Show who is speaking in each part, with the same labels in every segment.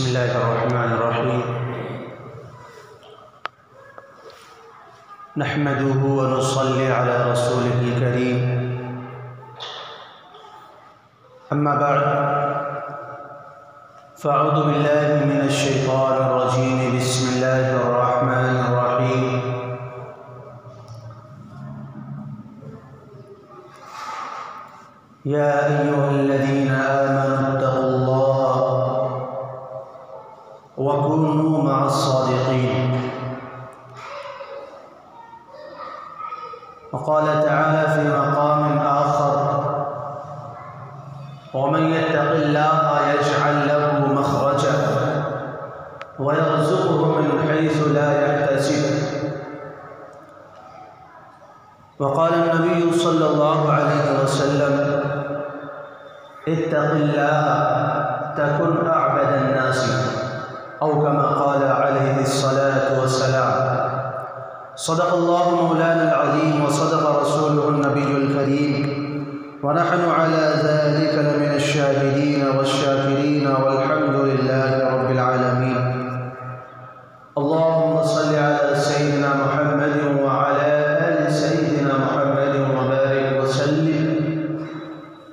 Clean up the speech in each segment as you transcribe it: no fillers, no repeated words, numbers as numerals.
Speaker 1: بسم اللہ الرحمن الرحیم نحمده ونصلي على رسوله الكريم اما بعد فاعوذ باللہ من الشیطان الرجیم بسم اللہ الرحمن الرحیم یا ایہا الذین آمنوا اتقوا اللہ وكونوا مع الصادقين وقال تعالى في مقام آخر ومن يتق الله يجعل له مخرجا ويرزقه من حيث لا يحتسب وقال النبي صلى الله عليه وسلم اتق الله تكن أعبد الناس أو كما قال عليه الصلاة والسلام صدق الله مولانا العظيم وصدق رسوله النبي الكريم ونحن على ذلك لمن الشاهدين والشاكرين والحمد لله رب العالمين اللهم صل على سيدنا محمد وعلى آل سيدنا محمد وبارك وسلم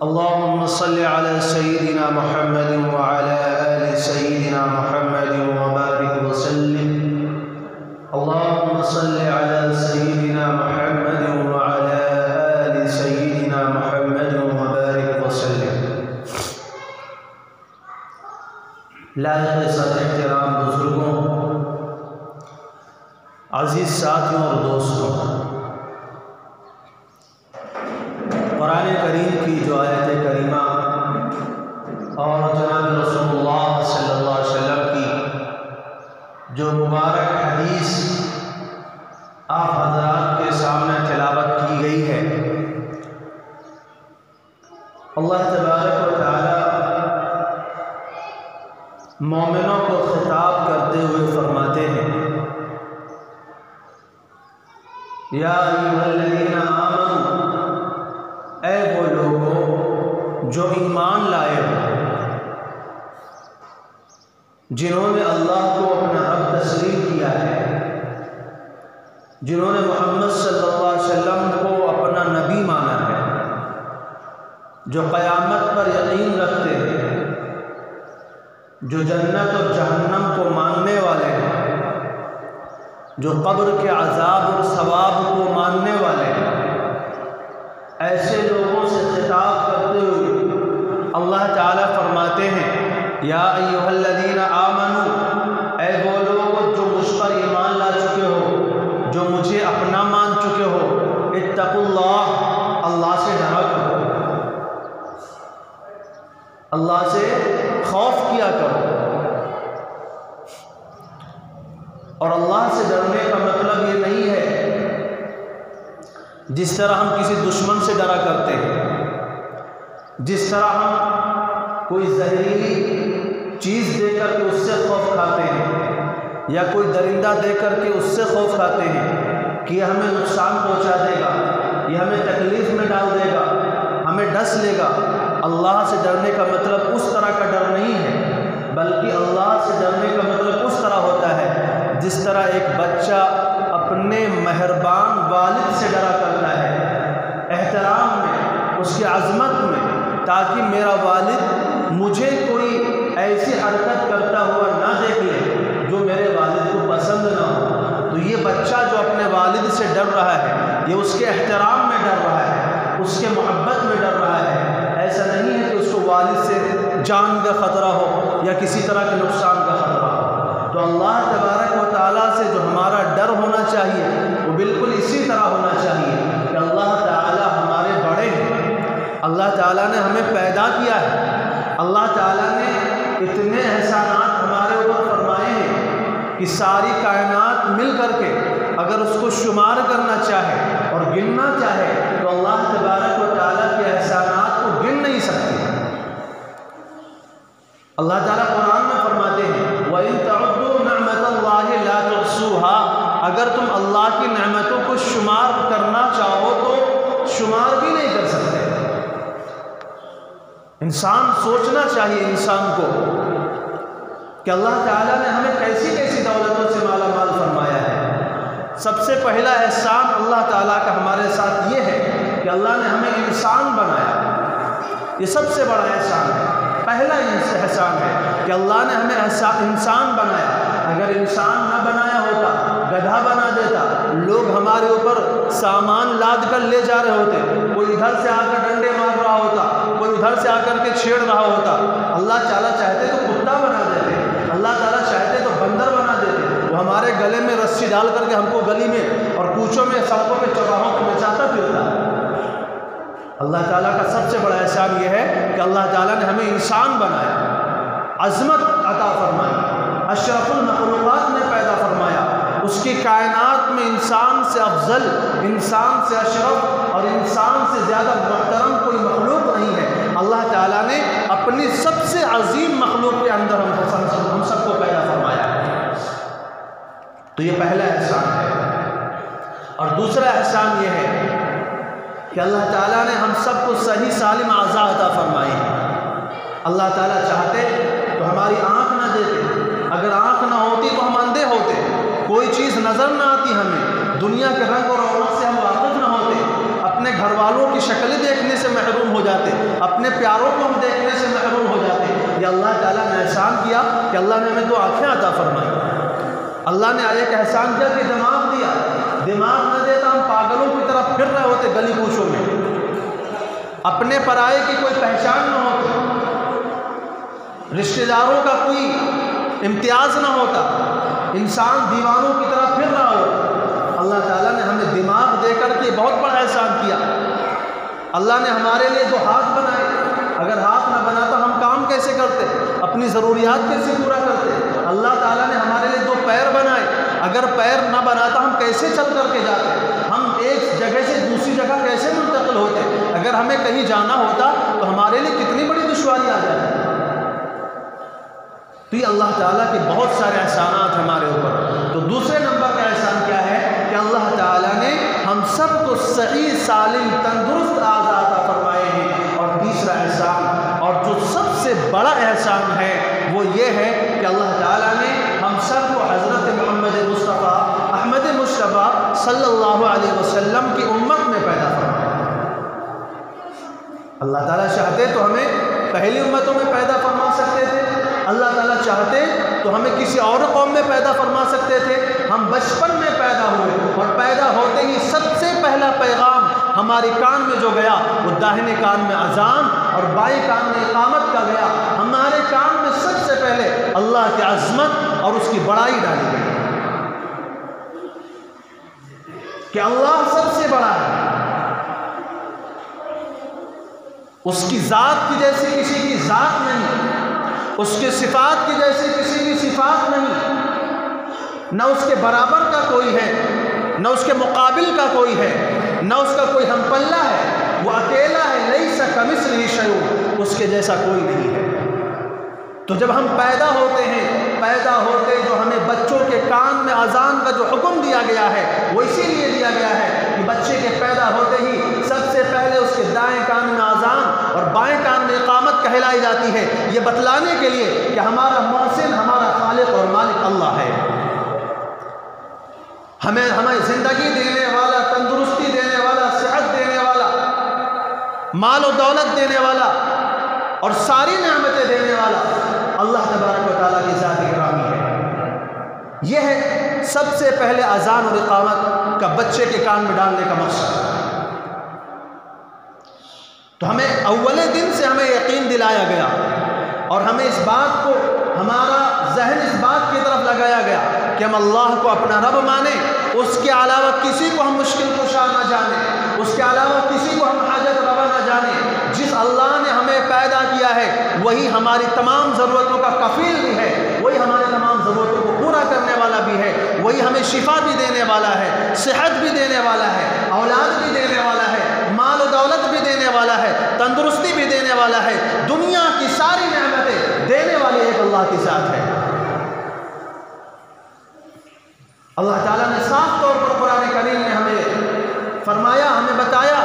Speaker 1: اللهم صل على سيدنا محمد وعلى آل سيدنا محمد وبارك وسلم اللهم صل على سيدنا محمد وعلى آل سيدنا محمد وبارك وسلم لائق صدر احترام بزرگوں، عزیز ساتھیوں اور دوستوں، قرآن کریم کی جو آیت کریمہ اور جناب رسول اللہ صلی اللہ علیہ وسلم کی جو مبارک حدیث آپ حضرات کے سامنے تلاوت کی گئی ہے، اللہ تبارک و تعالی مومنوں کو خطاب کرتے ہوئے فرماتے ہیں یا ایھا الذین آمنوا، اے وہ لوگوں جو ایمان لائے ہو، جنہوں نے اللہ کو اپنا رب تسلیم کیا ہے، جنہوں نے محمد صلی اللہ علیہ وسلم کو اپنا نبی مانا ہے، جو قیامت پر یقین رکھتے ہیں، جو جنت اور جہنم کو ماننے والے ہیں، جو قبر کے عذاب اور ثواب کو ماننے والے ہیں، ایسے لوگوں سے خطاب کرتے ہوئے اللہ تعالیٰ فرماتے ہیں یا ایھا الذین آمنوا، اے وہ لوگ جو مجھ پر ایمان لا چکے ہو، جو مجھے اپنا مان چکے ہو، اتقوا اللہ، اللہ سے ڈرا کرو، اللہ سے خوف کیا کرو۔ اور اللہ سے ڈرنے کا مطلب یہ نہیں ہے جس طرح ہم کسی دشمن سے ڈرا کرتے ہیں، جس طرح ہم کوئی زہریلی چیز دے کر کے اس سے خوف کھاتے ہیں، یا کوئی درندہ دے کر کے اس سے خوف کھاتے ہیں کہ یہ ہمیں نقصان پہنچا دے گا، یہ ہمیں تکلیف میں ڈال دے گا، ہمیں ڈس لے گا۔ اللہ سے ڈرنے کا مطلب اس طرح کا ڈر نہیں ہے، بلکہ اللہ سے ڈرنے کا مطلب اس طرح ہوتا ہے جس طرح ایک بچہ اپنے مہربان والد سے ڈرا کرتا ہے، احترام میں، اس کی عظمت میں، تاکہ میرا والد مجھے کوئی ایسی حرکت کرتا ہوا نہ دیکھ لے جو میرے والد کو پسند نہ ہو۔ تو یہ بچہ جو اپنے والد سے ڈر رہا ہے، یہ اس کے احترام میں ڈر رہا ہے، اس کے محبت میں ڈر رہا ہے۔ ایسا نہیں ہے کہ اس کو والد سے جان کا خطرہ ہو یا کسی طرح کے نقصان کا خطرہ ہو۔ تو اللہ تبارک و تعالیٰ سے جو ہمارا ڈر ہونا چاہیے وہ بالکل اسی طرح ہونا چاہیے کہ اللہ تعالیٰ ہمارے بڑے ہیں، اللہ تعالیٰ نے ہمیں پیدا کیا ہے، اللہ تعالیٰ نے اتنے احسانات ہمارے اوپر فرمائے ہیں کہ ساری کائنات مل کر کے اگر اس کو شمار کرنا چاہے اور گننا چاہے تو اللہ تبارک و تعالیٰ کے احسانات کو گن نہیں سکتے۔ اللہ تعالیٰ قرآن میں فرماتے ہیں وَإِن تَعُدُّوا نِعْمَةَ اللَّهِ لَا تُحْصُوهَا، اگر تم اللہ کی نعمتوں کو شمار کرنا چاہو تو شمار بھی نہیں کر سکتے۔ انسان سوچنا چاہیے انسان کو کہ اللہ تعالیٰ نے ہمیں کیسی کیسی دولتوں سے مالا مال فرمایا ہے۔ سب سے پہلا احسان اللہ تعالیٰ کا ہمارے ساتھ یہ ہے کہ اللہ نے ہمیں انسان بنایا۔ یہ سب سے بڑا احسان ہے، پہلا احسان ہے کہ اللہ نے ہمیں انسان بنایا۔ اگر انسان نہ بنایا ہوتا، گدھا بنا دیتا، لوگ ہمارے اوپر سامان لاد کر لے جا رہے ہوتے، کوئی ادھر سے آ کر ڈنڈے مار رہا ہوتا، کوئی ادھر سے آ کر کے چھیڑ رہا ہوتا۔ اللہ تعالیٰ چاہتے تو کتا بنا دیتے، اللہ تعالیٰ چاہتے تو بندر بنا دیتے، وہ ہمارے گلے میں رسی ڈال کر کے ہم کو گلی میں اور کوچوں میں، سڑکوں میں، چوراہوں پہ نچاتا پھرتا۔ اللہ تعالیٰ کا سب سے بڑا احسان یہ ہے کہ اللہ تعالیٰ نے ہمیں انسان بنایا، عظمت عطا فرمائی، اشرف المخلوقات میں پیدا فرمایا۔ اس کی کائنات میں انسان سے افضل، انسان سے اشرف اور انسان سے زیادہ محترم کوئی مخلوق نہیں ہے۔ اللہ تعالیٰ نے اپنی سب سے عظیم مخلوق کے اندر ہم سب کو پیدا فرمایا ہے۔ تو یہ پہلا احسان ہے۔ اور دوسرا احسان یہ ہے کہ اللہ تعالیٰ نے ہم سب کو صحیح سالم اعضاء عطا فرمائے ہیں۔ اللہ تعالیٰ چاہتے تو ہماری آنکھ نہ دیتے، اگر آنکھ نہ ہوتی تو ہم اندھے ہوتے، کوئی چیز نظر نہ آتی ہمیں، دنیا کے رنگ اور رونق سے ہم واقف نہ ہوتے، اپنے گھر والوں کی شکلیں دیکھنے سے محروم ہو جاتے، اپنے پیاروں کو ہم دیکھنے سے محروم ہو جاتے۔ یہ اللہ تعالیٰ نے احسان کیا کہ اللہ نے ہمیں 2 آنکھیں عطا فرمائی۔ اللہ نے ایک احسان کیا کہ دماغ دیا، دماغ نہ دیتا ہم پاگلوں کی طرح پھر رہے ہوتے گلی کوچوں میں، اپنے پرائے کی کوئی پہچان نہ ہوتی، رشتہ داروں کا کوئی امتیاز نہ ہوتا، انسان دیوانوں کی طرح پھر رہا ہوتا۔ اللہ تعالیٰ نے ہمیں دماغ دے کر کے بہت بڑا احسان کیا۔ اللہ نے ہمارے لیے 2 ہاتھ بنائے، اگر ہاتھ نہ بناتا ہم کام کیسے کرتے، اپنی ضروریات کیسے پورا کرتے۔ اللہ تعالیٰ نے ہمارے لیے 2 پیر بنائے، اگر پیر نہ بناتا ہم کیسے چل کر کے جاتے، ہم ایک جگہ سے دوسری جگہ کیسے منتقل ہوتے، اگر ہمیں کہیں جانا ہوتا تو ہمارے لیے کتنی بڑی دشواری آ جاتی۔ تو یہ اللہ تعالیٰ کے بہت سارے احسانات ہمارے اوپر۔ تو دوسرے نمبر کا احسان کیا ہے کہ اللہ تعالیٰ نے ہم سب کو صحیح سالم تندرست اعضاء عطا فرمائے ہیں۔ اور تیسرا احسان اور جو سب سے بڑا احسان ہے وہ یہ ہے کہ اللہ تعالیٰ نے ہم سب کو حضرت محمد مصطفیٰ احمد مجتبیٰ صلی اللہ علیہ وسلم کی امت میں پیدا فرمایا۔ اللہ تعالیٰ چاہتے تو ہمیں پہلی امتوں میں پیدا فرما سکتے تھے، اللہ تعالیٰ چاہتے تو ہمیں کسی اور قوم میں پیدا فرما سکتے تھے۔ ہم بچپن میں پیدا ہوئے اور پیدا ہوتے ہی سب سے پہلا پیغام ہمارے کان میں جو گیا وہ داہنے کان میں اذان اور بائیں کان میں اقامت کا گیا۔ ہمارے کان میں سب سے پہلے اللہ کی عظمت اور اس کی بڑائی ڈالی گئی کہ اللہ سب سے بڑا ہے، اس کی ذات کی جیسی کسی کی ذات نہیں، اس کے صفات کی جیسی کسی کی صفات نہیں، نہ اس کے برابر کا کوئی ہے، نہ اس کے مقابل کا کوئی ہے، نہ اس کا کوئی ہم پلہ ہے، وہ اکیلا ہے، لیس کمثلہ شیء، اس کے جیسا کوئی نہیں ہے۔ تو جب ہم پیدا ہوتے ہیں، پیدا ہوتے جو ہمیں بچوں کے کان میں اذان کا جو حکم دیا گیا ہے وہ اسی لیے دیا گیا ہے کہ بچے کے پیدا ہوتے ہی سب سے پہلے اس کے دائیں کان میں اذان اور بائیں کان میں اقامت کہلائی جاتی ہے، یہ بتلانے کے لیے کہ ہمارا محسن، ہمارا خالق اور مالک اللہ ہے، ہمیں زندگی دینے والا، تندرستی دینے والا، صحت دینے والا، مال و دولت دینے والا اور ساری نعمتیں دینے والا اللہ تبارک و تعالیٰ کی ذات گرامی ہے۔ یہ ہے سب سے پہلے اذان اور اقامت کا بچے کے کان میں ڈالنے کا مقصد۔ تو ہمیں اول دن سے ہمیں یقین دلایا گیا اور ہمیں اس بات کو، ہمارا ذہن اس بات کی طرف لگایا گیا کہ ہم اللہ کو اپنا رب مانیں، اس کے علاوہ کسی کو ہم مشکل کشا نہ جانیں، اس کے علاوہ کسی کو ہم حاجت روا نہ جانیں۔ جس اللہ نے ہمیں پیدا کیا ہے وہی ہماری تمام ضرورتوں کا کفیل بھی ہے، وہی ہماری تمام ضرورتوں کو پورا کرنے والا بھی ہے، وہی ہمیں شفا بھی دینے والا ہے، صحت بھی دینے والا ہے، اولاد بھی دینے والا ہے، مال و دولت بھی دینے والا ہے، تندرستی بھی دینے والا ہے، دنیا کی ساری نعمتیں دینے والی ایک اللہ کی ذات ہے۔ اللہ تعالیٰ نے صاف طور پر قرآن کریم میں ہمیں فرمایا، ہمیں بتایا،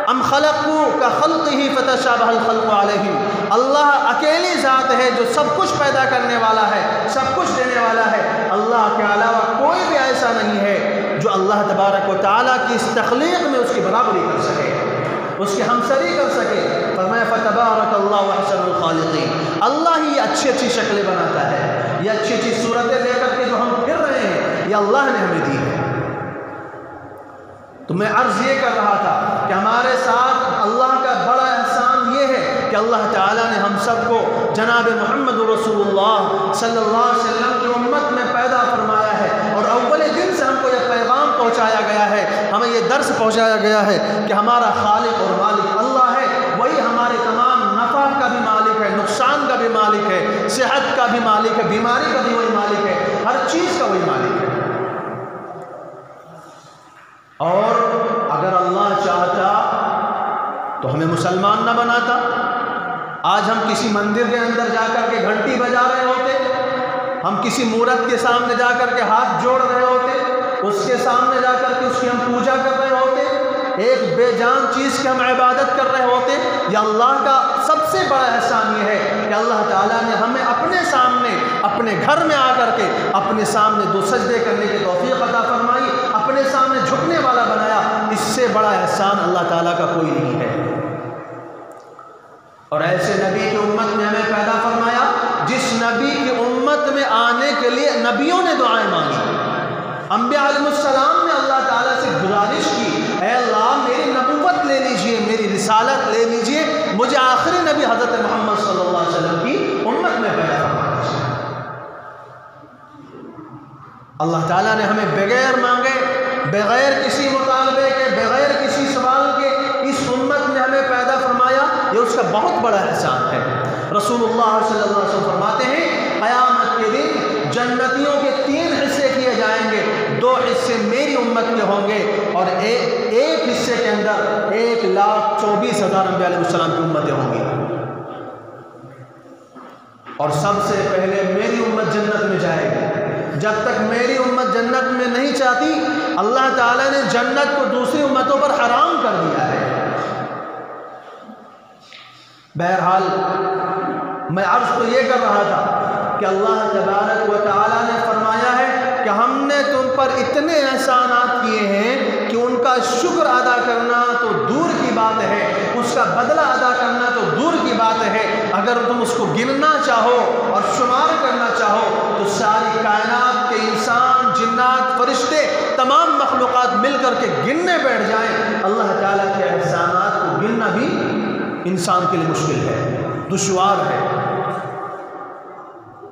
Speaker 1: ام خلقوا كخلقه فتشابه الخلق عليهم، اللہ اکیلی ذات ہے جو سب کچھ پیدا کرنے والا ہے، سب کچھ دینے والا ہے۔ اللہ کے علاوہ کوئی بھی ایسا نہیں ہے جو اللہ تبارک و تعالیٰ کی اس تخلیق میں اس کی برابری کر سکے، اس کی ہمسری کر سکے۔ فرمایا فتبارک اللہ احسن الخالقین، اللہ ہی اچھی اچھی شکلیں بناتا ہے، یہ اچھی اچھی صورتیں لے کر کے جو ہم پھر رہے ہیں یہ اللہ نے ہمیں دی ہے۔ تو میں عرض یہ کر رہا تھا کہ ہمارے ساتھ اللہ کا بڑا احسان یہ ہے کہ اللہ تعالیٰ نے ہم سب کو جناب محمد رسول اللہ صلی اللہ علیہ وسلم کی امت میں پیدا فرمایا ہے، اور اول دن سے ہم کو یہ پیغام پہنچایا گیا ہے، ہمیں یہ درس پہنچایا گیا ہے کہ ہمارا خالق اور مالک اللہ ہے، وہی ہمارے تمام نفع کا بھی مالک ہے، نقصان کا بھی مالک ہے، صحت کا بھی مالک ہے، بیماری کا بھی وہی مالک ہے، ہر چیز کا وہی مالک ہے۔ اور اگر اللہ چاہتا تو ہمیں مسلمان نہ بناتا، آج ہم کسی مندر کے اندر جا کر کے گھنٹی بجا رہے ہوتے، ہم کسی مورت کے سامنے جا کر کے ہاتھ جوڑ رہے ہوتے، اس کے سامنے جا کر کے اس کی ہم پوجا کر رہے ہوتے، ایک بے جان چیز کی ہم عبادت کر رہے ہوتے۔ یا اللہ کا سب سے بڑا احسان یہ ہے کہ اللہ تعالیٰ نے ہمیں اپنے سامنے، اپنے گھر میں آ کر کے اپنے سامنے دو سجدے کرنے کی توفیق عطا فرمائی، اپنے سامنے جھکنے والا بنایا۔ اس سے بڑا احسان اللہ تعالیٰ کا کوئی نہیں ہے۔ اور ایسے نبی کی امت میں ہمیں پیدا فرمایا جس نبی کی امت میں آنے کے لیے نبیوں نے دعائیں مانگی۔ انبیاء علیہ السلام نے اللہ تعالیٰ سے گزارش کی، اے اللہ میری نبوت لے لیجئے، میری رسالت لے لیجئے، مجھے آخری نبی حضرت محمد صلی اللہ علیہ وسلم کی امت میں پیدا فرمایا۔ اللہ تعالیٰ نے ہمیں بغیر مانگے، بغیر کسی مطالبے کے، بغیر کسی سوال کے اس امت میں ہمیں پیدا فرمایا، یہ اس کا بہت بڑا احسان ہے۔ رسول اللہ صلی اللہ علیہ وسلم فرماتے ہیں قیامت کے دن جنتیوں کے 3 حصے کیے جائیں گے، 2 حصے میری امت کے ہوں گے، اور ایک حصے کے اندر 1,24,000 انبیاء علیہ السلام کی امتیں ہوں گی۔ اور سب سے پہلے میری امت جنت میں جائے گی۔ جب تک میری امت جنت میں نہیں چاہتی، اللہ تعالیٰ نے جنت کو دوسری امتوں پر حرام کر دیا ہے۔ بہرحال میں عرض تو یہ کر رہا تھا کہ اللہ تبارک و تعالیٰ نے فرمایا ہے کہ ہم نے تم پر اتنے احسانات کیے ہیں کہ ان کا شکر ادا کرنا تو دور کی بات ہے، اس کا بدلہ ادا کرنا تو دور کی بات ہے۔ اگر تم اس کو گننا چاہو اور شمار کرنا چاہو تو ساری کائنات کے انسان، جنات، فرشتے، تمام مخلوقات مل کر کے گننے بیٹھ جائیں، اللہ تعالیٰ کے احسانات کو گننا بھی انسان کے لیے مشکل ہے، دشوار ہے۔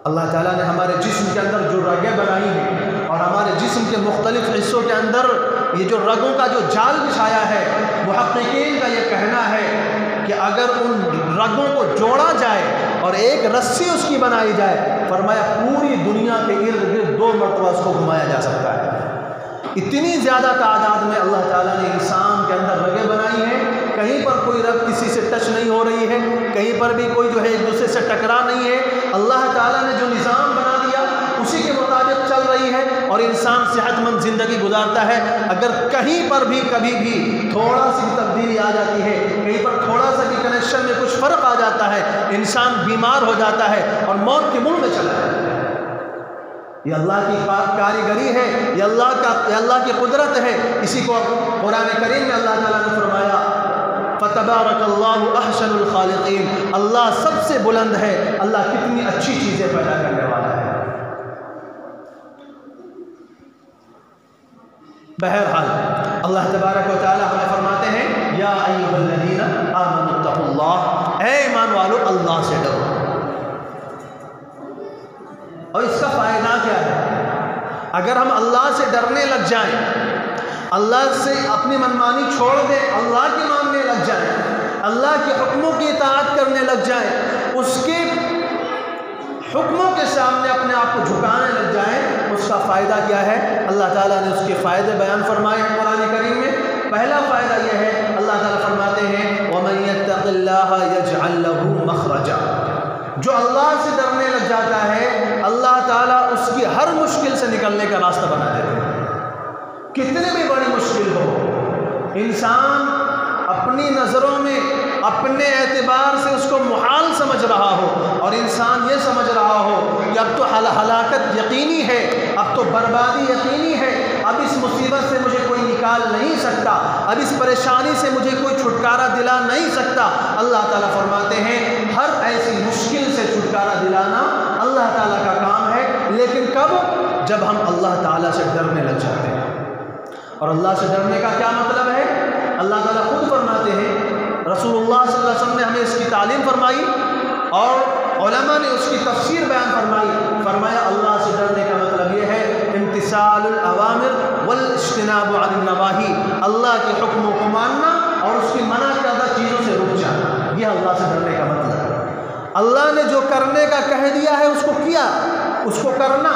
Speaker 1: اللہ تعالیٰ نے ہمارے جسم کے اندر جو رگیں بنائی ہیں اور ہمارے جسم کے مختلف حصوں کے اندر یہ جو رگوں کا جو جال بچھایا ہے، محققین کا یہ کہنا ہے کہ اگر ان رگوں کو جوڑا جائے اور ایک رسی اس کی بنائی جائے، فرمایا پوری دنیا کے ارد گرد 2 مرتبہ اس کو گھمایا جا سکتا ہے۔ اتنی زیادہ تعداد میں اللہ تعالیٰ نے انسان کے اندر رگیں بنائی ہیں، کہیں پر کوئی رگ کسی سے ٹچ نہیں ہو رہی ہے، کہیں پر بھی کوئی جو ہے ایک دوسرے سے ٹکرا نہیں ہے۔ اللہ تعالیٰ نے جو نظام بنا دیا اسی کے مطابق چل رہی ہے اور انسان صحت مند زندگی گزارتا ہے۔ اگر کہیں پر بھی کبھی بھی تھوڑا سی تبدیلی آ جاتی ہے، کہیں پر تھوڑا سا بھی کنیکشن میں کچھ فرق آ جاتا ہے، انسان بیمار ہو جاتا ہے اور موت کے منہ میں چلا جاتا ہے۔ یہ اللہ کی کاریگری ہے، یہ اللہ کی قدرت ہے۔ اسی کو قرآن کریم میں اللہ تعالیٰ نے فرمایا فتبارک اللہ احسن الخالقین، اللہ سب سے بلند ہے، اللہ کتنی اچھی چیزیں پیدا کرنے والا ہے۔ بہرحال اللہ تبارک و تعالیٰ ہمیں فرماتے ہیں یا ایھا الذین آمنوا اتقوا اللہ، اے ایمان والو اللہ سے ڈرو۔ اور اس کا فائدہ کیا ہے؟ اگر ہم اللہ سے ڈرنے لگ جائیں، اللہ سے اپنی منمانی چھوڑ دیں، اللہ کی ماننے لگ جائیں، اللہ کے حکموں کی اطاعت کرنے لگ جائیں، اس کے حکموں کے سامنے اپنے آپ کو جھکانے لگ جائیں، اس کا فائدہ کیا ہے؟ اللہ تعالیٰ نے اس کے فائدے بیان فرمائے ہیں قرآن کریم میں۔ پہلا فائدہ یہ ہے، اللہ تعالیٰ فرماتے ہیں وَمَن يَتَّقِ اللَّهَ يَجْعَل لَّهُ مَخْرَجًا، جو اللہ سے ڈرنے لگ جاتا ہے اللہ تعالیٰ اس کی ہر مشکل سے نکلنے کا راستہ بنا دیتے ہیں۔ کتنے بھی بڑی مشکل ہو، انسان اپنی نظروں میں اپنے اعتبار سے اس کو محال سمجھ رہا ہو اور انسان یہ سمجھ رہا ہو کہ اب تو ہلاکت یقینی ہے، اب تو بربادی یقینی ہے، اب اس مصیبت سے مجھے کوئی نکال نہیں سکتا، اب اس پریشانی سے مجھے کوئی چھٹکارا دلا نہیں سکتا، اللہ تعالیٰ فرماتے ہیں ہر ایسی مشکل سے چھٹکارا دلانا اللہ تعالیٰ کا کام ہے، لیکن کب؟ جب ہم اللہ تعالیٰ سے ڈرنے لگ جاتے ہیں۔ اور اللہ سے ڈرنے کا کیا مطلب ہے؟ اللہ تعالیٰ خود فرماتے ہیں، رسول اللہ صلی اللہ علیہ وسلم نے ہمیں اس کی تعلیم فرمائی اور علماء نے اس کی تفسیر بیان فرمائی، فرمایا اللہ سے ڈرنے کا مطلب یہ ہے امتثال الاوامر والاجتناب عن النواہی، اللہ کے حکموں کو ماننا اور اس کی منع کردہ چیزوں سے رک جانا، یہ اللہ سے ڈرنے کا مطلب ہے۔ اللہ نے جو کرنے کا کہہ دیا ہے اس کو کیا، اس کو کرنا،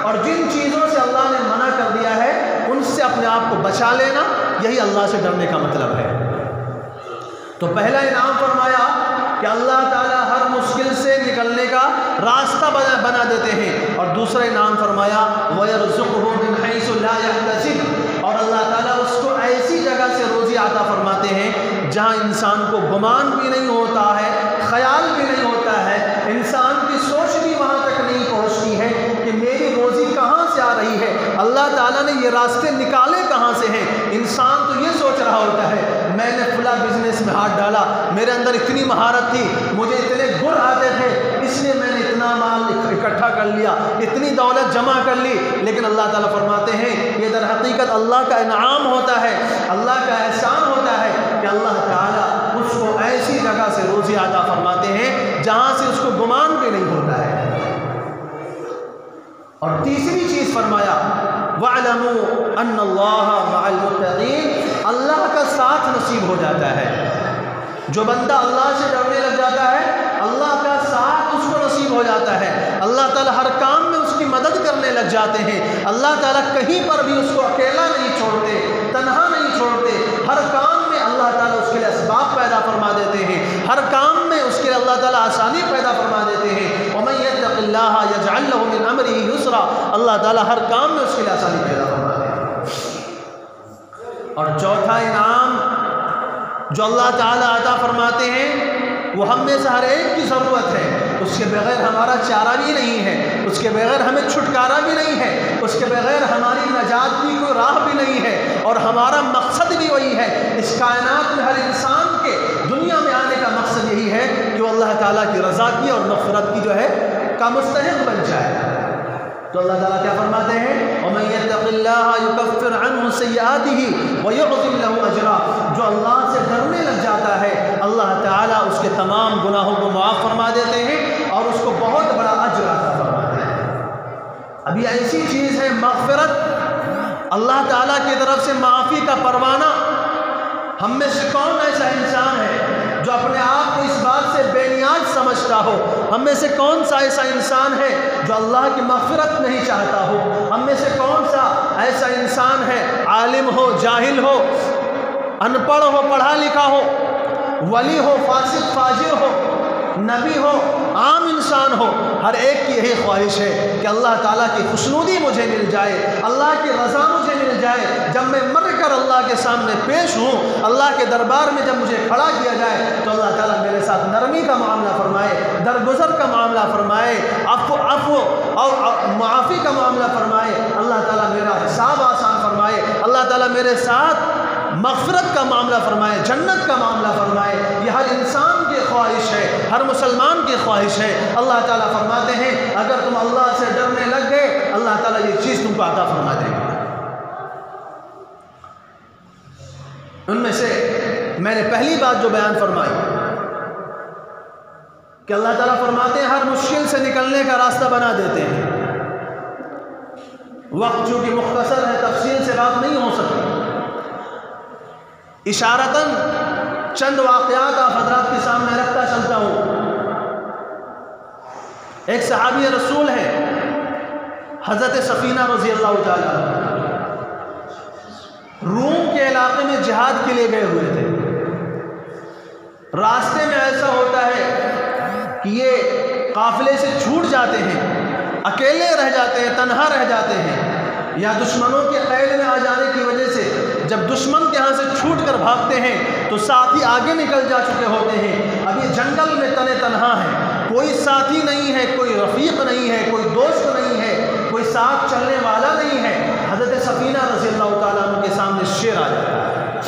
Speaker 1: اور جن چیزوں سے اللہ نے منع کر دیا ہے ان سے اپنے آپ کو بچا لینا، یہی اللہ سے ڈرنے کا مطلب ہے۔ تو پہلا انعام فرمایا کہ اللہ تعالیٰ ہر مشکل سے نکلنے کا راستہ بنا دیتے ہیں، اور دوسرا انعام فرمایا وَيَرْزُقْهُ مِنْ حَيْثُ لَا يَحْتَسِبُ، اور اللہ تعالیٰ اس کو ایسی جگہ سے روزی عطا فرماتے ہیں جہاں انسان کو گمان بھی نہیں ہوتا ہے، خیال بھی نہیں ہوتا ہے، انسان کی سوچ بھی وہاں تک نہیں پہنچتی ہے کہ میری روزی کہاں سے آ رہی ہے، اللہ تعالیٰ نے یہ راستے نکالے کہاں سے ہیں۔ انسان تو یہ سوچ رہا ہوتا ہے میں نے فلاں بزنس میں ہاتھ ڈالا، میرے اندر اتنی مہارت تھی، مجھے اتنے گر آتے تھے، اس لیے میں نے اتنا مال اکٹھا کر لیا، اتنی دولت جمع کر لی، لیکن اللہ تعالیٰ فرماتے ہیں یہ در حقیقت اللہ کا انعام ہوتا ہے، اللہ کا احسان ہوتا ہے کہ اللہ تعالیٰ اس کو ایسی جگہ سے روزی عطا فرماتے ہیں جہاں سے اس کو گمان بھی نہیں ہوتا ہے۔ اور تیسری چیز فرمایا وَاعْلَمُوا أَنَّ اللَّهَ مَعَ الْمُتَّقِينَ، اللہ کا ساتھ نصیب ہو جاتا ہے۔ جو بندہ اللہ سے ڈرنے لگ جاتا ہے اللہ کا ساتھ اس کو نصیب ہو جاتا ہے، اللہ تعالیٰ ہر کام میں اس کی مدد کرنے لگ جاتے ہیں، اللہ تعالیٰ کہیں پر بھی اس کو اکیلا نہیں چھوڑتے، تنہا نہیں چھوڑتے، ہر کام میں اللہ تعالیٰ اس کے لیے اسباب پیدا فرما دیتے ہیں، ہر کام میں اس کے لیے اللہ تعالیٰ آسانی پیدا فرما دیتے ہیں۔ وَمَن يَتَّقِ اللَّهَ يَجْعَل لَّهُ مِنْ أَمْرِهِ يُسْرًا، اللہ تعالیٰ ہر کام میں اس کے لیے آسانی پیدا فرما دیتے ہیں۔ اور چوتھا انعام جو اللہ تعالیٰ عطا فرماتے ہیں وہ ہم میں سے ہر ایک کی ضرورت ہے، اس کے بغیر ہمارا چارہ بھی نہیں ہے، اس کے بغیر ہمیں چھٹکارا بھی نہیں ہے، اس کے بغیر ہماری نجات کی کوئی راہ بھی نہیں ہے، اور ہمارا مقصد بھی وہی ہے۔ اس کائنات میں ہر انسان کے دنیا میں آنے کا مقصد یہی ہے کہ وہ اللہ تعالیٰ کی رضا کی اور مغفرت کی جو ہے کا مستحق بن جائے۔ تو اللہ تعالیٰ کیا فرماتے ہیں وَمَن يَتَّقِ اللَّهَ يُكَفِّرْ عَنْهُ سَيِّئَاتِهِ وَيُعْظِمْ لَهُ أَجْرًا، جو اللہ سے ڈرنے لگ جاتا ہے اللہ تعالیٰ اس کے تمام گناہوں کو معاف فرما دیتے ہیں اور اس کو بہت بڑا اجر عطا فرماتے ہیں۔ ابھی ایسی چیز ہے مغفرت، اللہ تعالیٰ کی طرف سے معافی کا پروانہ۔ ہم میں سے کون ایسا انسان ہے جو اپنے آپ کو اس بات سے بے نیاز سمجھتا ہو؟ ہم میں سے کون سا ایسا انسان ہے جو اللہ کی مغفرت نہیں چاہتا ہو؟ ہم میں سے کون سا ایسا انسان ہے عالم ہو جاہل ہو، ان پڑھ ہو پڑھا لکھا ہو، ولی ہو فاسق فاجر ہو، نبی ہو عام انسان ہو، ہر ایک کی یہی خواہش ہے کہ اللہ تعالیٰ کی خوشنودی مجھے مل جائے، اللہ کی رضا مجھے مل جائے، جب میں مر کر اللہ کے سامنے پیش ہوں، اللہ کے دربار میں جب مجھے کھڑا کیا جائے تو اللہ تعالیٰ میرے ساتھ نرمی کا معاملہ فرمائے، درگزر کا معاملہ فرمائے، عفو اور معافی کا معاملہ فرمائے، اللہ تعالیٰ میرا حساب آسان فرمائے، اللہ تعالیٰ میرے ساتھ مغفرت کا معاملہ فرمائے، جنت کا معاملہ فرمائے۔ یہ ہر انسان کی خواہش ہے، ہر مسلمان کی خواہش ہے۔ اللہ تعالیٰ فرماتے ہیں اگر تم اللہ سے ڈرنے لگ گئے اللہ تعالیٰ یہ چیز تم کو عطا فرما دے گا۔ ان میں سے میں نے پہلی بات جو بیان فرمائی کہ اللہ تعالیٰ فرماتے ہیں ہر مشکل سے نکلنے کا راستہ بنا دیتے ہیں۔ وقت چونکہ مختصر ہے تفصیل سے بات نہیں ہو سکتی، اشارتاً چند واقعات آپ حضرات کے سامنے رکھتا چلتا ہوں۔ ایک صحابی رسول ہے حضرت سفینہ رضی اللہ تعالیٰ، روم کے علاقے میں جہاد کے لیے گئے ہوئے تھے۔ راستے میں ایسا ہوتا ہے کہ یہ قافلے سے چھوٹ جاتے ہیں، اکیلے رہ جاتے ہیں، تنہا رہ جاتے ہیں، یا دشمنوں کے قید میں آ جانے کی وجہ سے جب دشمن کے ہاں سے چھوٹ کر بھاگتے ہیں تو ساتھی آگے نکل جا چکے ہوتے ہیں، اب یہ جنگل میں تنے تنہا ہیں، کوئی ساتھی نہیں ہے، کوئی رفیق نہیں ہے، کوئی دوست نہیں ہے، کوئی ساتھ چلنے والا نہیں ہے۔ حضرت سفینہ رضی اللہ تعالیٰ عنہ کے سامنے شیر آ جاتا ہے،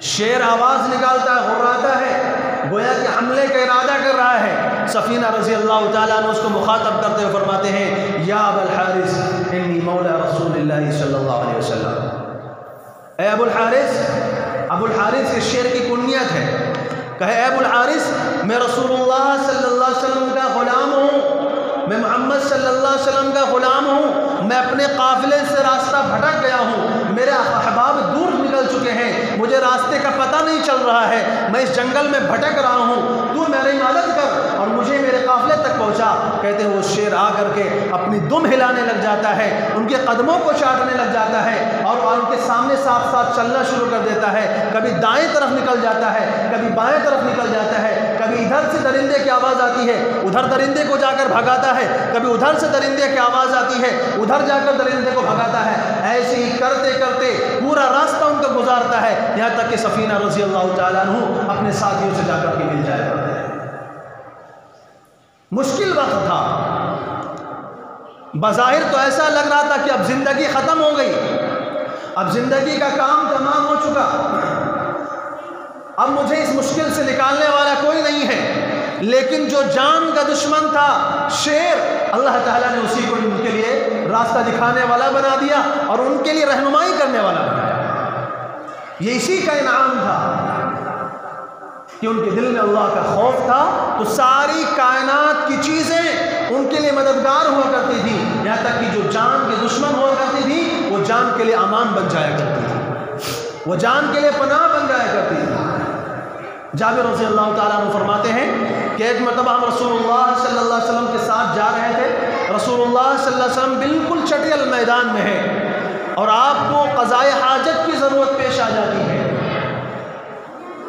Speaker 1: شیر آواز نکالتا ہے، غراتا ہے، گویا کہ حملے کا ارادہ کر رہا ہے۔ سفینہ رضی اللہ تعالیٰ عنہ اس کو مخاطب کرتے ہوئے فرماتے ہیں، یا ابا الحارث انی مولا رسول اللہ صلی اللہ علیہ وسلم۔ اے ابو الحارث، ابو الحارث اس شیر کی کنیت ہے، کہے اے ابو الحارث میں رسول اللہ صلی اللہ علیہ وسلم کا غلام ہوں، میں محمد صلی اللہ علیہ وسلم کا غلام ہوں، میں اپنے قافلے سے راستہ بھٹک گیا ہوں، میرے احباب دور نکل چکے ہیں، مجھے راستے کا پتہ نہیں چل رہا ہے، میں اس جنگل میں بھٹک رہا ہوں، تو میری مدد کر اور مجھے میرے قافلے تک پہنچا۔ کہتے ہیں وہ شیر آ کر کے اپنی دم ہلانے لگ جاتا ہے، ان کے قدموں کو چاٹنے لگ جاتا ہے اور ان کے سامنے ساتھ ساتھ چلنا شروع کر دیتا ہے، کبھی دائیں طرف نکل جاتا ہے، کبھی بائیں طرف نکل جاتا ہے، کبھی ادھر سے درندے کی آواز آتی ہے ادھر درندے کو جا کر بھگاتا ہے، کبھی ادھر سے درندے کی آواز آتی ہے ادھر جا کر درندے کو بھگاتا ہے، ایسے ہی کرتے کرتے پورا راستہ ان کو گزارتا ہے، یہاں تک کہ سفینہ رضی اللہ تعالیٰ عنہ اپنے ساتھیوں سے جا کر کے مل جائے گا۔ مشکل وقت تھا، بظاہر تو ایسا لگ رہا تھا کہ اب زندگی ختم ہو گئی، اب زندگی کا کام تمام ہو چکا، اب مجھے اس مشکل سے نکالنے والا کوئی نہیں ہے، لیکن جو جان کا دشمن تھا شیر، اللہ تعالیٰ نے اسی کو ان کے لیے راستہ دکھانے والا بنا دیا اور ان کے لیے رہنمائی کرنے والا بنایا۔ یہ اسی کا انعام تھا کہ ان کے دل میں اللہ کا خوف تھا، تو ساری کائنات کی چیزیں ان کے لیے مددگار ہوا کرتی تھی، یہاں تک کہ جو جان کے دشمن ہوا کرتی تھی وہ جان کے لیے امان بن جایا کرتی تھی، وہ جان کے لیے پناہ بن جایا کرتی تھی۔ جابر رضی اللہ تعالیٰ عنہ فرماتے ہیں کہ ایک مرتبہ ہم رسول اللہ صلی اللہ علیہ وسلم کے ساتھ جا رہے تھے، رسول اللہ صلی اللہ علیہ وسلم بالکل چٹیل میدان میں ہیں اور آپ کو قضائے حاجت کی ضرورت پیش آ جاتی ہے۔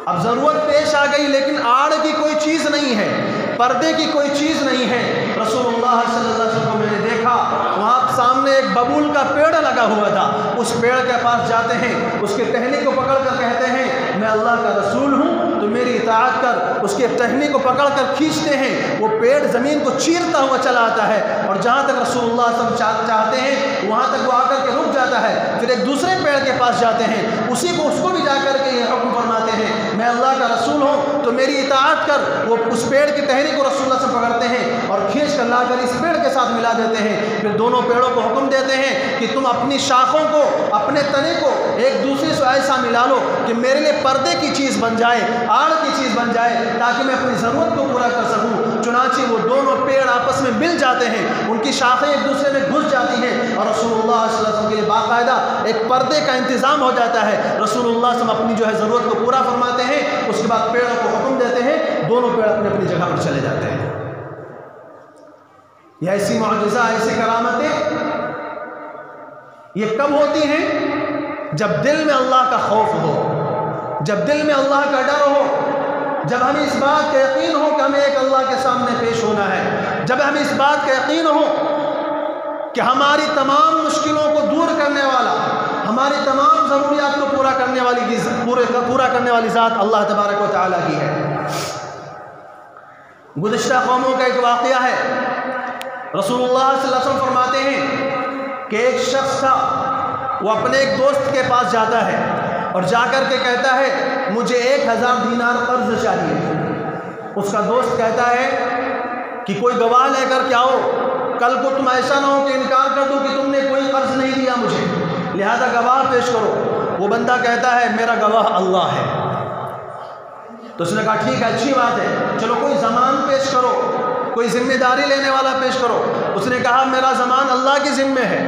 Speaker 1: اب ضرورت پیش آ گئی لیکن آڑ کی کوئی چیز نہیں ہے، پردے کی کوئی چیز نہیں ہے۔ رسول اللہ صلی اللہ علیہ وسلم کو میں نے دیکھا، وہاں سامنے ایک ببول کا پیڑ لگا ہوا تھا، اس پیڑ کے پاس جاتے ہیں، اس کے ٹہنی کو پکڑ کر کہتے ہیں میں اللہ کا رسول ہوں تو میری اطاعت کر، اس کے ٹہنی کو پکڑ کر کھینچتے ہیں، وہ پیڑ زمین کو چیرتا ہوا چلا آتا ہے اور جہاں تک رسول اللہ صلی اللہ علیہ وسلم چاہتے ہیں وہاں تک وہ آ کر کے رک جاتا ہے، پھر ایک دوسرے پیڑ کے پاس جاتے ہیں، اس کو بھی جا کر کے یہ حکم فرماتے ہیں میں اللہ کا رسول ہوں تو میری اطاعت کر، وہ اس پیڑ کی ٹہنی کو رسول اللہ سے پکڑتے ہیں اور کھینچ کر لا کر اس پیڑ کے ساتھ ملا دیتے ہیں، پھر دونوں پیڑوں کو حکم دیتے ہیں کہ تم اپنی شاخوں کو، اپنے تنے کو ایک دوسرے سے ایسا ملا لو کہ میرے لیے پردے کی چیز بن جائے، آڑ کی چیز بن جائے، تاکہ میں اپنی ضرورت کو پورا کر سکوں۔ چنانچہ وہ دونوں پیڑ آپس میں مل جاتے ہیں، ان کی شاخیں ایک دوسرے میں گھس جاتی ہیں اور رسول اللہ صلی اللہ علیہ وسلم کے لیے باقاعدہ ایک پردے کا انتظام ہو جاتا ہے۔ رسول اللہ صلی اللہ علیہ وسلم اپنی جو ہے ضرورت کو پورا فرماتے ہیں، اس کے بعد پیڑوں کو حکم دیتے ہیں، دونوں پیڑ اپنی اپنی جگہ پر چلے جاتے ہیں۔ یہ ایسی معجزہ، ایسی کرامتیں یہ کب ہوتی ہیں؟ جب دل میں اللہ کا خوف ہو، جب دل میں اللہ کا ڈر ہو، جب ہمیں اس بات کا یقین ہو کہ ہمیں ایک اللہ کے سامنے پیش ہونا ہے، جب ہمیں اس بات کا یقین ہو کہ ہماری تمام مشکلوں کو دور کرنے والا، ہماری تمام ضروریات کو پورا کرنے والی ذات اللہ تبارک و تعالیٰ کی ہے۔ گزشتہ قوموں کا ایک واقعہ ہے، رسول اللہ صلی اللہ علیہ وسلم فرماتے ہیں کہ ایک شخص تھا، وہ اپنے ایک دوست کے پاس جاتا ہے اور جا کر کے کہتا ہے مجھے 1000 دینار قرض چاہیے۔ اس کا دوست کہتا ہے کہ کوئی گواہ لے کر کے آؤ، کل کو تم ایسا نہ ہو کہ انکار کر دو کہ تم نے کوئی قرض نہیں دیا مجھے، لہذا گواہ پیش کرو۔ وہ بندہ کہتا ہے میرا گواہ اللہ ہے۔ تو اس نے کہا ٹھیک ہے، اچھی بات ہے، چلو کوئی زمان پیش کرو، کوئی ذمہ داری لینے والا پیش کرو۔ اس نے کہا میرا زمان اللہ کے ذمے ہے۔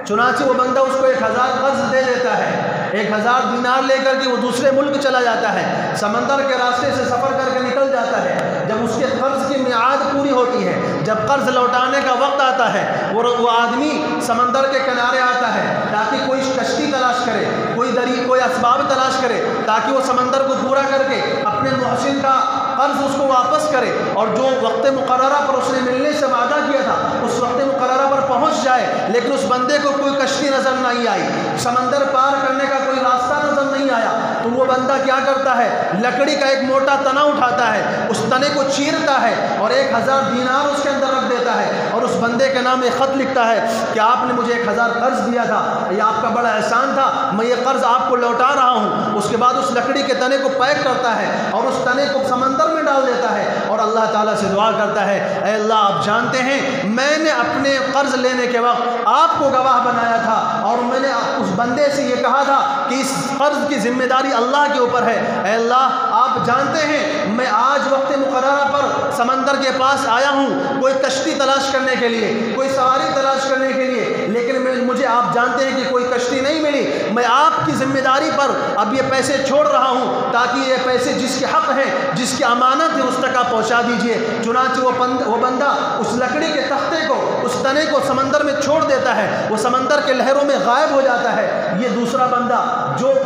Speaker 1: چنانچہ وہ بندہ اس کو 1000 قرض دے دیتا ہے، 1000 دینار لے کر کے وہ دوسرے ملک چلا جاتا ہے، سمندر کے راستے سے سفر کر کے نکل جاتا ہے۔ جب اس کے قرض کی میعاد پوری ہوتی ہے، جب قرض لوٹانے کا وقت آتا ہے، وہ آدمی سمندر کے کنارے آتا ہے تاکہ کوئی کشتی تلاش کرے، کوئی اسباب تلاش کرے تاکہ وہ سمندر کو پورا کر کے اپنے محسن کا قرض اس کو واپس کرے اور جو وقت مقررہ پر اس نے ملنے سے وعدہ کیا تھا اس وقت مقررہ پر پہنچ جائے، لیکن اس بندے کو کوئی کشتی نظر نہیں آئی، سمندر پار کرنے کا کوئی راستہ نظر نہیں آیا، تو وہ بندہ کیا کرتا ہے؟ لکڑی کا ایک موٹا تنا اٹھاتا ہے، اس تنے کو چیرتا ہے اور 1000 دینار اس کے اندر رکھ دیتا ہے اور اس بندے کے نام ایک خط لکھتا ہے کہ آپ نے مجھے 1000 قرض دیا تھا، یہ آپ کا بڑا احسان تھا، میں یہ قرض آپ کو لوٹا رہا ہوں۔ اس کے بعد اس لکڑی کے تنے کو پیک کرتا ہے اور اس تنے کو سمندر میں ڈال دیتا ہے اور اللہ تعالیٰ سے دعا کرتا ہے، اے اللہ آپ جانتے ہیں میں نے اپنے قرض لینے کے وقت آپ کو گواہ بنایا تھا اور میں نے اس بندے سے یہ کہا تھا کہ اس قرض کی ذمہ داری اللہ کے اوپر ہے، اے اللہ آپ جانتے ہیں میں آج وقت مقررہ پر سمندر کے پاس آیا ہوں کوئی کشتی تلاش کرنے کے لیے، کوئی سواری تلاش کرنے کے لیے، لیکن مجھے آپ جانتے ہیں کہ کوئی کشتی نہیں ملی، میں آپ کی ذمہ داری پر اب یہ پیسے چھوڑ رہا ہوں تاکہ یہ پیسے جس کے حق ہیں، جس کی امانت ہے اس تک آپ پہنچا دیجئے۔ چنانچہ وہ بندہ اس لکڑی کے تختے کو، اس تنے کو سمندر میں چھوڑ دیتا ہے، وہ سمندر کے لہروں میں غائب ہو جاتا ہے۔ یہ دوسرا بندہ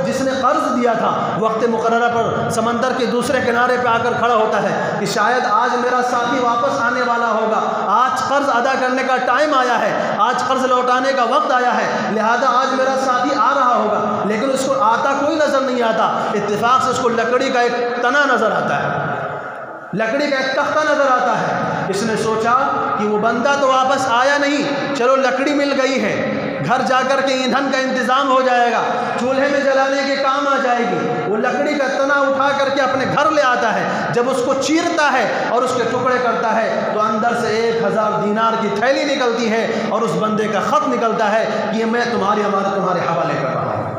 Speaker 1: جس نے قرض دیا تھا وقت مقررہ پر سمندر کے دوسرے کنارے پہ آ کر کھڑا ہوتا ہے کہ شاید آج میرا ساتھی واپس آنے والا ہوگا، آج قرض ادا کرنے کا ٹائم آیا ہے، آج قرض لوٹانے کا وقت آیا ہے، لہذا آج میرا ساتھی آ رہا ہوگا، لیکن اس کو آتا کوئی نظر نہیں آتا۔ اتفاق سے اس کو لکڑی کا ایک تنا نظر آتا ہے، لکڑی کا ایک تختہ نظر آتا ہے۔ اس نے سوچا کہ وہ بندہ تو واپس آیا نہیں، چلو لکڑی مل گئی ہے، گھر جا کر کے ایندھن کا انتظام ہو جائے گا، چولہے میں جلانے کے کام آ جائے گی۔ وہ لکڑی کا تنا اٹھا کر کے اپنے گھر لے آتا ہے، جب اس کو چیرتا ہے اور اس کے ٹکڑے کرتا ہے تو اندر سے 1000 دینار کی تھیلی نکلتی ہے اور اس بندے کا خط نکلتا ہے کہ یہ میں تمہاری امانت تمہارے حوالے کر رہا ہوں۔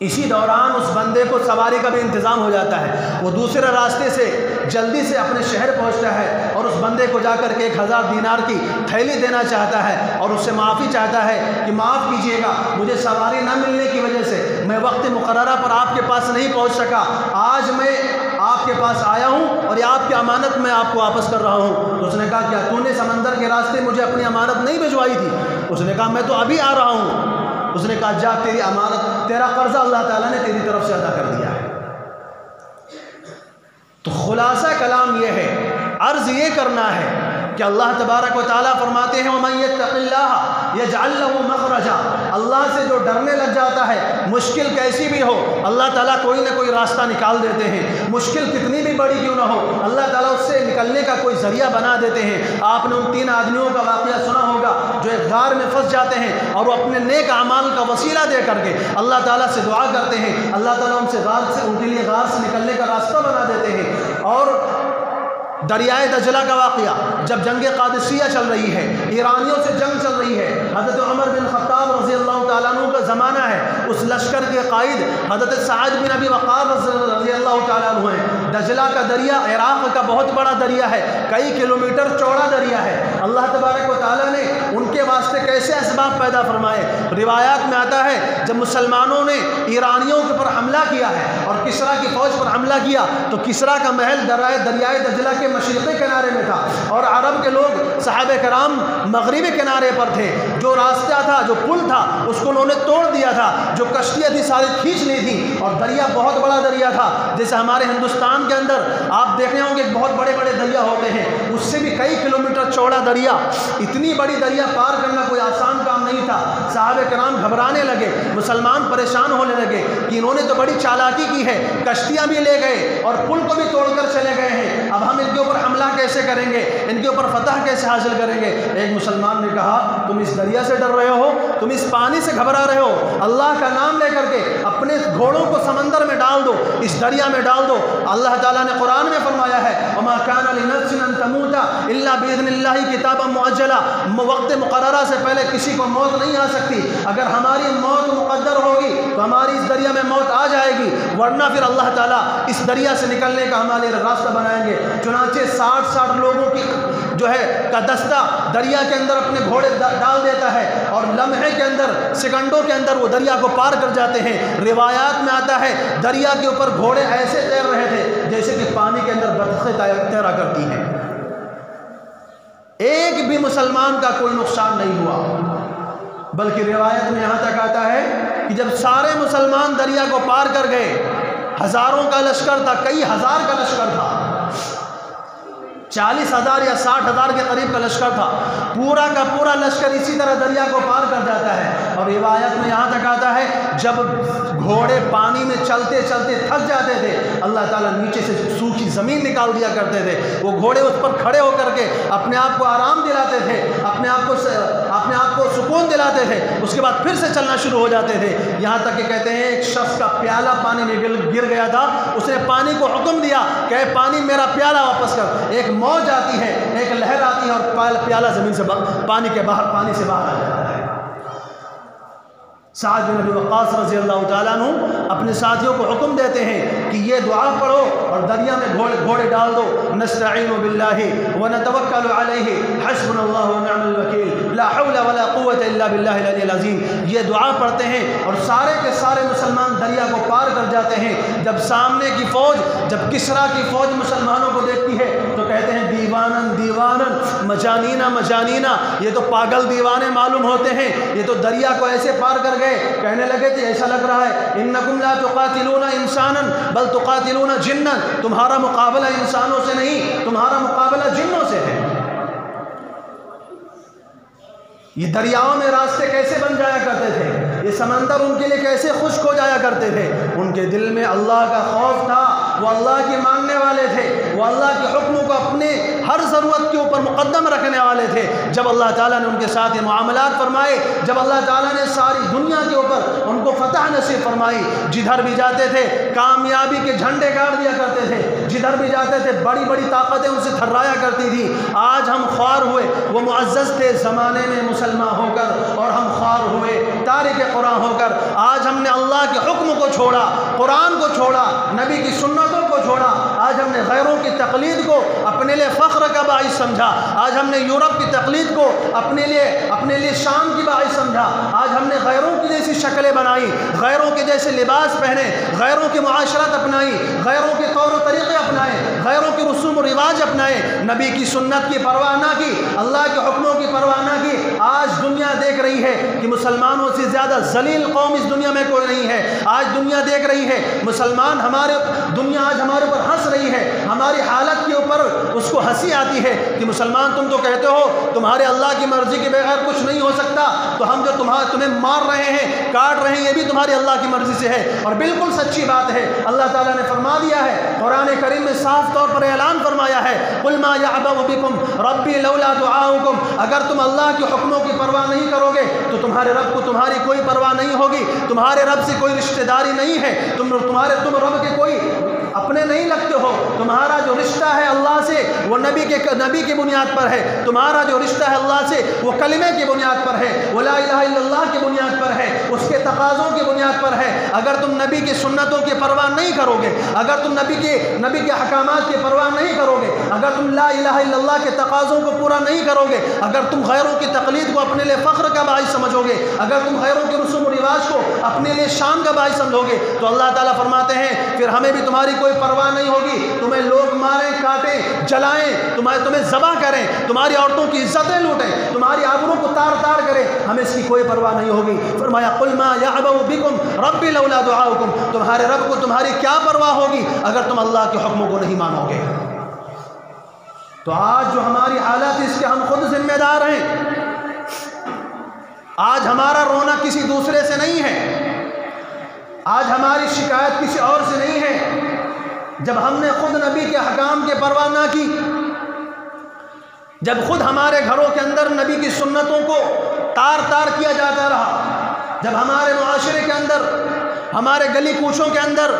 Speaker 1: اسی دوران اس بندے کو سواری کا بھی انتظام ہو جاتا ہے، وہ دوسرے راستے سے جلدی سے اپنے شہر پہنچتا ہے اور اس بندے کو جا کر کے 1000 دینار کی تھیلی دینا چاہتا ہے اور اس سے معافی چاہتا ہے کہ معاف کیجیے گا، مجھے سواری نہ ملنے کی وجہ سے میں وقت مقررہ پر آپ کے پاس نہیں پہنچ سکا، آج میں آپ کے پاس آیا ہوں اور یہ آپ کی امانت میں آپ کو واپس کر رہا ہوں۔ تو اس نے کہا کیا تو نے سمندر کے راستے مجھے اپنی امانت نہیں بھجوائی تھی؟ اس نے کہا میں تو ابھی آ رہا ہوں۔ اس نے کہا جا تیری امانت، تیرا قرضہ اللہ تعالیٰ نے تیری طرف سے ادا کر دیا ہے۔ تو خلاصہ کلام یہ ہے، عرض یہ کرنا ہے کہ اللہ تبارک و تعالیٰ فرماتے ہیں وَمَن يَتَّقِ اللَّهَ يَجْعَلْ لَهُ مَخْرَجًا، اللہ سے جو ڈرنے لگ جاتا ہے مشکل کیسی بھی ہو اللہ تعالیٰ کوئی نہ کوئی راستہ نکال دیتے ہیں، مشکل کتنی بھی بڑی کیوں نہ ہو اللہ تعالیٰ اس سے نکلنے کا کوئی ذریعہ بنا دیتے ہیں۔ آپ نے ان 3 آدمیوں کا واقعہ سنا ہوگا جو ایک غار میں پھنس جاتے ہیں اور وہ اپنے نیک اعمال کا وسیلہ دے کر کے اللہ تعالیٰ سے دعا کرتے ہیں، اللہ تعالیٰ ان کے لیے غار سے نکلنے کا راستہ بنا دیتے ہیں۔ اور دریائے دجلہ کا واقعہ، جب جنگ قادسیہ چل رہی ہے، ایرانیوں سے جنگ چل رہی ہے، حضرت عمر بن خطاب رضی اللہ تعالیٰ عنہ کا زمانہ ہے، اس لشکر کے قائد حضرت سعد بن ابی وقاص رضی اللہ تعالیٰ عنہ ہیں۔ دجلہ کا دریا عراق کا بہت بڑا دریا ہے، کئی کلومیٹر چوڑا دریا ہے۔ اللہ تبارک و تعالیٰ نے ان کے واسطے کیسے اسباب پیدا فرمائے، روایات میں آتا ہے جب مسلمانوں نے ایرانیوں کے اوپر حملہ کیا ہے اور کسریٰ کی فوج پر حملہ کیا تو کسریٰ کا محل دریائے دجلہ کے مشرقی کنارے میں تھا اور عرب کے لوگ صحابہ کرام مغربی کنارے پر تھے۔ جو راستہ تھا، جو پل تھا، اس کو انہوں نے توڑ دیا تھا، جو کشتیاں تھی ساری کھینچ لی تھی اور دریا بہت بڑا دریا تھا، جیسے ہمارے ہندوستان کے اندر آپ دیکھ رہے ہوں گے بہت بڑے بڑے دریا ہوتے ہیں، اس سے بھی کئی کلومیٹر چوڑا دریا، اتنی بڑی دریا پار کرنا کوئی آسان کام نہیں تھا۔ صحابہ کرام گھبرانے لگے، مسلمان پریشان ہونے لگے کہ انہوں نے تو بڑی چالاکی کی ہے، کشتیاں بھی لے گئے اور پل کو بھی توڑ کر چلے گئے ہیں، اب ہم ان کے اوپر حملہ کیسے کریں گے، ان کے اوپر فتح کیسے حاصل کریں گے؟ ایک مسلمان نے کہا تم اس دریا سے ڈر رہے ہو، تم اس پانی سے گھبرا رہے ہو، اللہ کا نام لے کر کے اپنے گھوڑوں کو سمندر میں ڈال دو، اس دریا میں ڈال دو۔ اللہ تعالیٰ نے قرآن میں فرمایا ہے وَمَا كَانَ لِنَفْسٍ أَن تَمُوتَ إِلَّا بِإِذْنِ اللَّهِ كِتَابًا مُؤَجَّلًا، وقت مقررہ سے پہلے کسی کو موت نہیں آ سکتی، اگر ہماری موت مقدر ہوگی تو ہماری اس دریا میں موت آ جائے گی، ورنہ پھر اللہ تعالیٰ اس دریا سے نکلنے کا ہمارے راستہ بنائیں گے۔ چنانچہ 60 لوگوں کی جو ہے کا دستہ دریا کے اندر اپنے گھوڑے ڈال دیتا ہے اور لمحے کے اندر، سیکنڈوں کے اندر وہ دریا کو پار کر جاتے ہیں۔ روایات میں آتا ہے دریا کے اوپر گھوڑے ایسے تیر رہے تھے جیسے کہ پانی کے اندر بطخیں تیرا کرتی ہیں، ایک بھی مسلمان کا کوئی نقصان نہیں ہوا، بلکہ روایت میں یہاں تک آتا ہے کہ جب سارے مسلمان دریا کو پار کر گئے ہزاروں کا لشکر تھا، کئی ہزار کا لشکر تھا، 40,000 یا 60,000 کے قریب کا لشکر تھا، پورا کا پورا لشکر اسی طرح دریا کو پار کر جاتا ہے۔ اور روایت میں یہاں تک آتا ہے جب گھوڑے پانی میں چلتے چلتے تھک جاتے تھے، اللہ تعالیٰ نیچے سے سوکھی زمین نکال دیا کرتے تھے، وہ گھوڑے اس پر کھڑے ہو کر کے اپنے آپ کو آرام دلاتے تھے، اپنے آپ کو سکون دلاتے تھے، اس کے بعد پھر سے چلنا شروع ہو جاتے تھے، یہاں تک کہ کہتے ہیں ایک شخص کا پیالہ پانی میں گر گیا تھا، اس نے پانی کو حکم دیا کہ پانی میرا پیالہ واپس کر، ایک موج آتی ہے، ایک لہر آتی ہے اور پیالہ زمین سے پانی سے باہر آ جاتا ہے۔ سعد بن ابی وقاص رضی اللہ تعالیٰ عنہ اپنے ساتھیوں کو حکم دیتے ہیں کہ یہ دعا پڑھو اور دریا میں گھوڑے ڈال دو، نستعین باللہ ونتوکل علیہ حسبنا اللہ ونعم الوکیل لا حول ولا قوة الا باللہ العلی العظیم، یہ دعا پڑھتے ہیں اور سارے کے سارے مسلمان دریا کو پار کر جاتے ہیں۔ جب سامنے کی فوج، جب کسریٰ کی فوج مسلمانوں کو دیکھتی ہے تو کہتے ہیں دیوانن دیوانن مجانینا مجانینا، یہ تو پاگل دیوانے معلوم ہوتے ہیں، یہ تو دریا کو ایسے پار کر گئے، کہنے لگے تھے ایسا لگ رہا ہے انکم لا تقاتلون انسانا بل تقاتلون جنا، تمہارا مقابلہ انسانوں سے نہیں، تمہارا مقابلہ جنوں سے ہے۔ یہ دریاؤں میں راستے کیسے بن جایا کرتے تھے، یہ سمندر ان کے لیے کیسے خشک ہو جایا کرتے تھے، ان کے دل میں اللہ کا خوف تھا، وہ اللہ کی ماننے والے تھے، وہ اللہ کے حکموں کو اپنے ہر ضرورت کے اوپر مقدم رکھنے والے تھے۔ جب اللہ تعالیٰ نے ان کے ساتھ یہ معاملات فرمائے، جب اللہ تعالیٰ نے ساری دنیا کے اوپر ان کو فتح نصیب فرمائی، جدھر بھی جاتے تھے کامیابی کے جھنڈے گاڑ دیا کرتے تھے، جدھر بھی جاتے تھے بڑی بڑی طاقتیں ان سے تھرایا کرتی تھی۔ آج ہم خوار ہوئے، وہ معزز تھے زمانے میں مسلمان ہو کر، اور ہم خوار ہوئے تارک قرآن ہو کر۔ آج ہم نے اللہ کے حکم کو چھوڑا، قرآن کو چھوڑا، نبی کی سنتوں کو چھوڑا، آج ہم نے غیروں کی تقلید کو اپنے لیے فخر کا باعث سمجھا، آج ہم نے یورپ کی تقلید کو اپنے لیے شان کی باعث سمجھا، آج ہم نے غیروں کی جیسی شکلیں بنائی، غیروں کے جیسے لباس پہنے، غیروں کی معاشرت اپنائی، غیروں کے طور و طریقے اپنائے، غیروں کے رسوم و رواج اپنائے، نبی کی سنت کی پرواہ نہ کی، اللہ کے حکموں کی پرواہ نہ کی۔ آج دنیا دیکھ رہی ہے کہ مسلمانوں سے زیادہ ذلیل قوم اس دنیا میں کوئی نہیں ہے۔ آج دنیا دیکھ رہی ہے مسلمان دنیا آج ہمارے اوپر ہنس رہی ہے، ہماری حالت کے اوپر اس کو ہنسی آتی ہے کہ مسلمان تم تو کہتے ہو تمہارے اللہ کی مرضی کے بغیر کچھ نہیں ہو سکتا، تو ہم جو تمہیں مار رہے ہیں، کاٹ رہے ہیں، یہ بھی تمہاری اللہ کی مرضی سے ہے۔ اور بالکل سچی بات ہے، اللہ تعالیٰ نے فرما دیا ہے، قرآن کریم میں صاف طور پر اعلان فرمایا ہے، قُلْ مَا يَعْبَأُ بِكُمْ رَبِّي لَوْلَا دُعَاؤُكُمْ، اگر تم اللہ کے حکموں کی پرواہ نہیں کرو گے تو تمہارے رب کو تمہاری کوئی پرواہ نہیں ہوگی، تمہارے رب سے کوئی رشتہ داری نہیں ہے، تم رب کے کوئی اپنے نہیں لگتے ہو، تمہارا جو رشتہ ہے اللہ سے وہ نبی کی بنیاد پر ہے، تمہارا جو رشتہ ہے اللہ سے وہ کلمے کی بنیاد پر ہے، وہ لا الہ الا اللہ کی بنیاد پر ہے، اس کے تقاضوں کی بنیاد پر ہے۔ اگر تم نبی کی سنتوں کی پرواہ نہیں کرو گے، اگر تم نبی کے احکامات کی پرواہ نہیں کرو گے، اگر تم لا الہ الا اللہ کے تقاضوں کو پورا نہیں کرو گے، اگر تم غیروں کی تقلید کو اپنے لیے فخر کا باعث سمجھو گے، اگر تم غیروں کے رسوم و رواج کو اپنے لیے شان کا باعث سمجھو گے، تو اللہ تعالیٰ فرماتے ہیں پھر ہمیں بھی تمہاری کوئی پرواہ نہیں ہوگی، تمہیں لوگ ماریں، کاٹیں، جلائیں، تمہیں ذبح کریں، تمہاری عورتوں کی عزتیں لوٹیں، تمہاری آبروں کو تار تار کریں، ہمیں اس کی کوئی پرواہ نہیں ہوگی۔ فرمایا قُلْ مَا يَعْبَأُ بِكُمْ رَبِّي لَوْلَا دُعَاؤُكُمْ، تمہارے رب کو تمہاری کیا پرواہ ہوگی اگر تم اللہ کے حکموں کو نہیں مانو گے۔ تو آج جو ہماری حالت ہے اس کے ہم خود ذمہ دار ہیں۔ آج ہمارا رونا کسی دوسرے سے نہیں ہے، آج ہماری شکایت کسی اور سے نہیں ہے۔ جب ہم نے خود نبی کے احکام کی پرواہ نہ کی، جب خود ہمارے گھروں کے اندر نبی کی سنتوں کو تار تار کیا جاتا رہا، جب ہمارے معاشرے کے اندر، ہمارے گلی کوچوں کے اندر،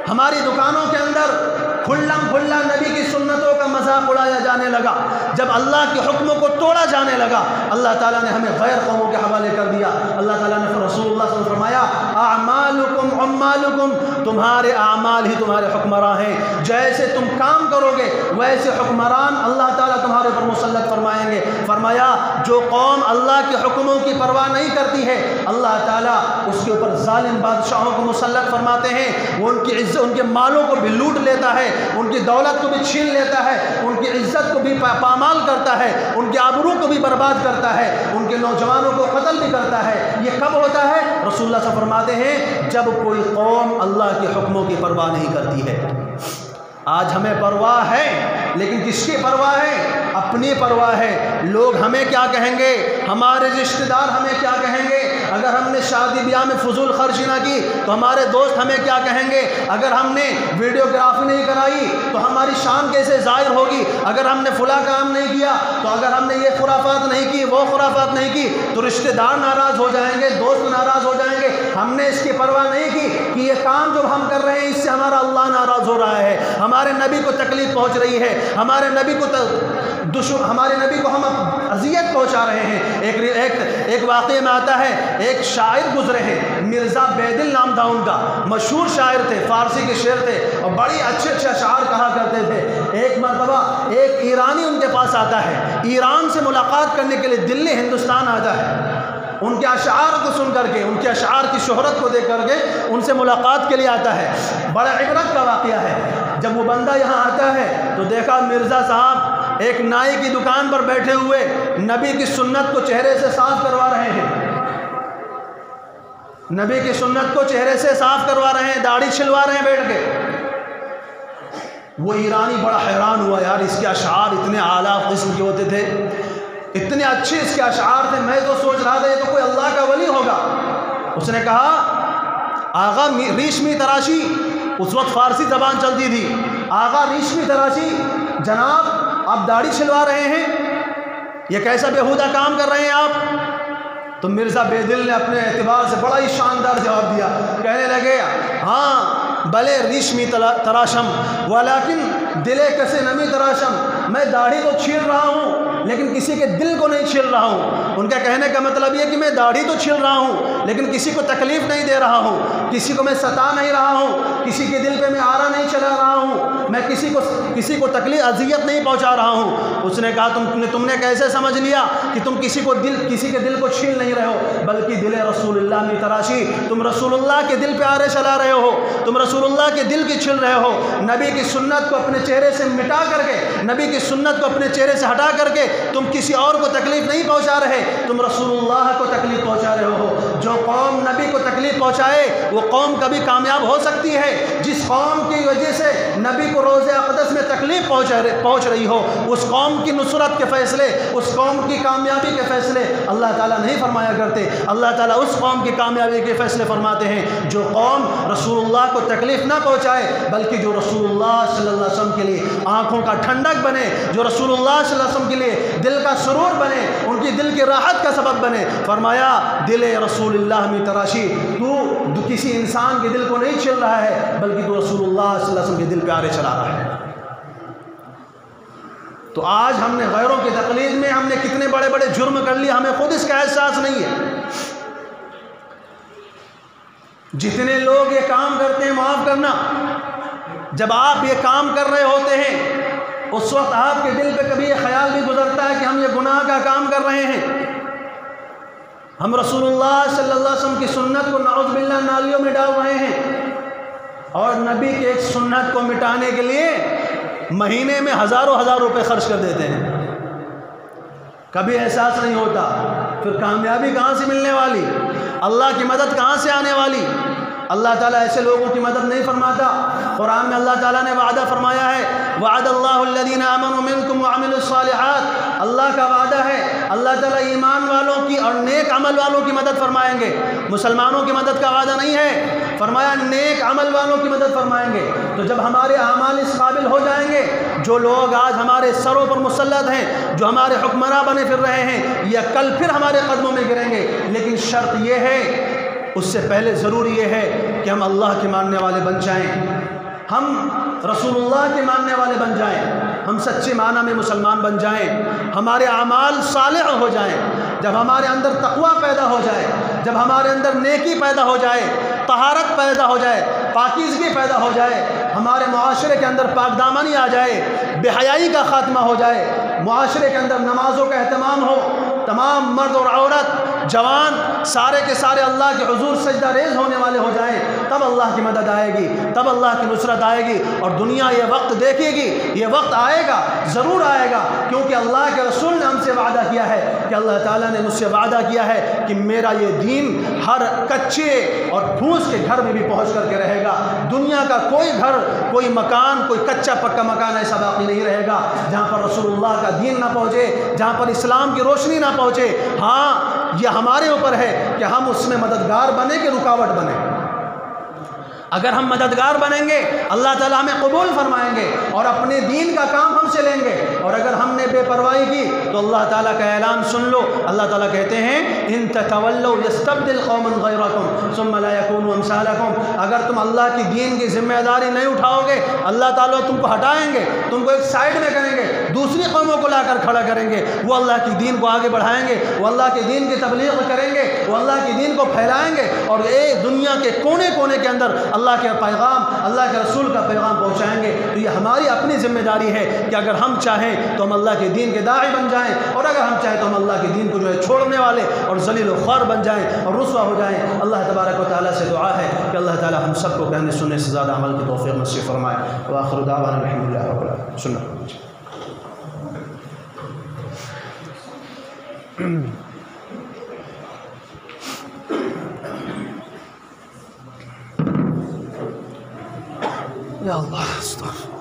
Speaker 1: ہماری دکانوں کے اندر کھلم کھلا نبی کی سنتوں کا مذاق اڑایا جانے لگا، جب اللہ کے حکموں کو توڑا جانے لگا، اللہ تعالیٰ نے ہمیں غیر قوموں کے حوالے کر دیا۔ اللہ تعالیٰ نے رسول اللہ صلی اللہ علیہ وسلم فرمایا اعمالکم عمالکم، تمہارے اعمال ہی تمہارے حکمراں ہیں، جیسے تم کام کرو گے ویسے حکمران اللہ تعالیٰ تمہارے اوپر مسلط فرمائیں گے۔ فرمایا جو قوم اللہ کے حکموں کی پرواہ نہیں کرتی ہے اللہ تعالیٰ اس کے اوپر ظالم بادشاہوں کو مسلط فرماتے ہیں، وہ ان کی عزت، ان کے مالوں کو بھی لوٹ لیتا ہے، ان کی دولت کو بھی چھین لیتا ہے، ان کی عزت کو بھی پامال کرتا ہے، ان کے آبرو کو بھی برباد کرتا ہے، ان کے نوجوانوں کو قتل بھی کرتا ہے۔ یہ کب ہوتا ہے؟ رسول اللہ سے فرماتے ہیں جب کوئی قوم اللہ کے حکموں کی پرواہ نہیں کرتی ہے۔ آج ہمیں پرواہ ہے، لیکن کس کی پرواہ ہے؟ اپنی پرواہ ہے۔ لوگ ہمیں کیا کہیں گے، ہمارے رشتہ دار ہمیں کیا کہیں گے، اگر ہم نے شادی بیاہ میں فضول خرچی نہ کی تو ہمارے دوست ہمیں کیا کہیں گے، اگر ہم نے ویڈیوگرافی نہیں کرائی تو ہماری شان کیسے ظاہر ہوگی، اگر ہم نے فلاں کام نہیں کیا تو اگر ہم نے یہ خرافات نہیں کی، وہ خرافات نہیں کی تو رشتہ دار ناراض ہو جائیں گے، دوست ناراض ہو جائیں گے۔ ہم نے اس کی پرواہ نہیں کی کہ یہ کام جو ہم کر رہے ہیں اس سے ہمارا اللہ ناراض ہو رہا ہے، ہمارے نبی کو تکلیف پہنچ رہی ہے، ہمارے نبی کو ہم اذیت پہنچا رہے ہیں۔ ایک واقعے میں آتا ہے، ایک شاعر گزرے ہیں، مرزا بیدل نام تھا ان کا، مشہور شاعر تھے، فارسی کے شعر تھے اور بڑی اچھے اشعار کہا کرتے تھے۔ ایک مرتبہ ایک ایرانی ان کے پاس آتا ہے، ایران سے ملاقات کرنے کے لیے دلی ہندوستان آتا ہے۔ ان کے اشعار کو سن کر کے، ان کے اشعار کی شہرت کو دیکھ کر کے ان سے ملاقات کے لیے آتا ہے۔ بڑا عبرت کا واقعہ ہے۔ جب وہ بندہ یہاں آتا ہے تو دیکھا مرزا صاحب ایک نائی کی دکان پر بیٹھے ہوئے نبی کی سنت کو چہرے سے صاف کروا رہے ہیں، نبی کی سنت کو چہرے سے صاف کروا رہے ہیں، داڑھی چھلوا رہے ہیں بیٹھ کے۔ وہ ایرانی بڑا حیران ہوا، یار اس کے اشعار اتنے اعلیٰ قسم کے ہوتے تھے، اتنے اچھے اس کے اشعار تھے، میں تو سوچ رہا تھا یہ تو کوئی اللہ کا ولی ہوگا۔ اس نے کہا آغا ریشمی تراشی، اس وقت فارسی زبان چلتی تھی، آغا ریشمی تراشی، جناب آپ داڑھی چھلوا رہے ہیں، یہ کیسا بیہودہ کام کر رہے ہیں آپ؟ تو مرزا بیدل نے اپنے اعتبار سے بڑا ہی شاندار جواب دیا، کہنے لگے ہاں بلے ریشمی تراشم ولیکن دلے کسے نمی تراشم، میں داڑھی تو چھیل رہا ہوں لیکن کسی کے دل کو نہیں چھیل رہا ہوں۔ ان کا کہنے کا مطلب یہ کہ میں داڑھی تو چھیل رہا ہوں لیکن کسی کو تکلیف نہیں دے رہا ہوں، کسی کو میں ستا نہیں رہا ہوں، کسی کے دل پہ میں آرا نہیں چلا رہا ہوں، میں کسی کو تکلیف اذیت نہیں پہنچا رہا ہوں۔ اس نے کہا تم نے کیسے سمجھ لیا کہ تم کسی کے دل کو چھیل نہیں رہے ہو، بلکہ دل رسول اللہ میں تراشی، تم رسول اللہ کے دل پہ آرے چلا رہے ہو، تم رسول اللہ کے دل کی چھل رہے ہو، نبی کی سنت کو اپنے چہرے سے مٹا کر کے، نبی کی سنت کو اپنے چہرے سے ہٹا کر کے تم کسی اور کو تکلیف نہیں پہنچا رہے، تم رسول اللہ کو تکلیف پہنچا رہے ہو۔ جو قوم نبی کو تکلیف پہنچائے وہ قوم کبھی کامیاب ہو سکتی ہے؟ جس قوم کی وجہ سے نبی کو روضہ اقدس میں تکلیف پہنچ رہی ہو، اس قوم کی نصرت کے فیصلے، اس قوم کی کامیابی کے فیصلے اللہ تعالیٰ نہیں فرمایا کرتے۔ اللہ تعالیٰ اس قوم کی کامیابی کے فیصلے فرماتے ہیں جو قوم رسول اللہ کو تکلیف نہ پہنچائے بلکہ جو رسول اللہ صلی اللہ علیہ وسلم کے لیے آنکھوں کا ٹھنڈک بنے، جو رسول اللہ صلی اللہ علیہ وسلم کے لیے دل کا سرور بنے، ان کی دل کی راحت کا سبب بنے۔ فرمایا دل رسول اللہ میں تراشی، تو کسی انسان کے دل کو نہیں چھل رہا ہے بلکہ تو رسول اللہ صلی اللہ علیہ وسلم کے دل پہ آرے چلا رہا ہے۔ تو آج ہم نے غیروں کی تقلید میں ہم نے کتنے بڑے بڑے جرم کر لیے، ہمیں خود اس کا احساس نہیں ہے۔ جتنے لوگ یہ کام کرتے ہیں، معاف کرنا، جب آپ یہ کام کر رہے ہوتے ہیں اس وقت آپ کے دل پہ کبھی یہ خیال بھی گزرتا ہے کہ ہم یہ گناہ کا کام کر رہے ہیں؟ ہم رسول اللہ صلی اللہ علیہ وسلم کی سنت کو نعوذ باللہ نالیوں میں ڈال رہے ہیں، اور نبی کی ایک سنت کو مٹانے کے لیے مہینے میں ہزاروں روپے خرچ کر دیتے ہیں۔ کبھی احساس نہیں ہوتا، پھر کامیابی کہاں سے ملنے والی، اللہ کی مدد کہاں سے آنے والی؟ اللہ تعالیٰ ایسے لوگوں کی مدد نہیں فرماتا۔ قرآن میں اللہ تعالیٰ نے وعدہ فرمایا ہے، وعد اللہ الذین آمنوا منکم وعملوا الصالحات، اللہ کا وعدہ ہے، اللہ تعالیٰ ایمان والوں کی اور نیک عمل والوں کی مدد فرمائیں گے۔ مسلمانوں کی مدد کا وعدہ نہیں ہے، فرمایا نیک عمل والوں کی مدد فرمائیں گے۔ تو جب ہمارے اعمال اس قابل ہو جائیں گے، جو لوگ آج ہمارے سروں پر مسلط ہیں، جو ہمارے حکمراں بنے پھر رہے ہیں، یا کل پھر ہمارے قدموں میں گریں گے، لیکن شرط یہ ہے، اس سے پہلے ضروری یہ ہے کہ ہم اللہ کے ماننے والے بن جائیں، ہم رسول اللہ کے ماننے والے بن جائیں، ہم سچے معنی میں مسلمان بن جائیں، ہمارے اعمال صالح ہو جائیں۔ جب ہمارے اندر تقوی پیدا ہو جائے، جب ہمارے اندر نیکی پیدا ہو جائے، طہارت پیدا ہو جائے، پاکیزگی پیدا ہو جائے، ہمارے معاشرے کے اندر پاک دامنی آ جائے، بے حیائی کا خاتمہ ہو جائے، معاشرے کے اندر نمازوں کا اہتمام ہو، تمام مرد اور عورت جوان سارے کے سارے اللہ کے حضور سجدہ ریز ہونے والے ہو جائیں، تب اللہ کی مدد آئے گی، تب اللہ کی نصرت آئے گی، اور دنیا یہ وقت دیکھے گی، یہ وقت آئے گا، ضرور آئے گا، کیونکہ اللہ کے رسول نے ہم سے وعدہ کیا ہے کہ اللہ تعالیٰ نے مجھ سے وعدہ کیا ہے کہ میرا یہ دین ہر کچے اور پھوس کے گھر میں بھی پہنچ کر کے رہے گا۔ دنیا کا کوئی گھر، کوئی مکان، کوئی کچا پکا مکان ایسا باقی نہیں رہے گا جہاں پر رسول اللہ کا دین نہ پہنچے، جہاں پر اسلام کی روشنی نہ پہنچے۔ ہاں، یہ ہمارے اوپر ہے کہ ہم اس میں مددگار بنیں کہ رکاوٹ بنیں۔ اگر ہم مددگار بنیں گے اللہ تعالیٰ ہمیں قبول فرمائیں گے اور اپنے دین کا کام ہم سے لیں گے، اور اگر ہم نے بے پرواہی کی تو اللہ تعالیٰ کا اعلان سن لو، اللہ تعالیٰ کہتے ہیں ان تتولوا یستبدل قوما غیرکم ثم لا یکونوا امثالکم۔ اگر تم اللہ کی دین کی ذمہ داری نہیں اٹھاؤ گے اللہ تعالیٰ تم کو ہٹائیں گے، تم کو ایک سائڈ میں کریں گے، دوسری قوموں کو لا کر کھڑا کریں گے، وہ اللہ کی دین کو آگے بڑھائیں گے، وہ اللہ کے دین کی تبلیغ کریں گے، وہ اللہ کی دین کو پھیلائیں گے، اور دنیا کے کونے کونے کے اندر اللہ کے پیغام، اللہ کے رسول کا پیغام پہنچائیں گے۔ تو یہ ہماری اپنی ذمہ داری ہے کہ اگر ہم چاہیں تو ہم اللہ کے دین کے داعی بن جائیں، اور اگر ہم چاہیں تو ہم اللہ کے دین کو جو ہے چھوڑنے والے اور ذلیل و خوار بن جائیں اور رسوا ہو جائیں۔ اللہ تبارک و تعالیٰ سے دعا ہے کہ اللہ تعالیٰ ہم سب کو کہنے سننے سے زیادہ عمل کی توفیق نصیب فرمائے۔ وآخر دعوانا الحمدللہ رب العالمین۔ سننا یا اللہ استغفر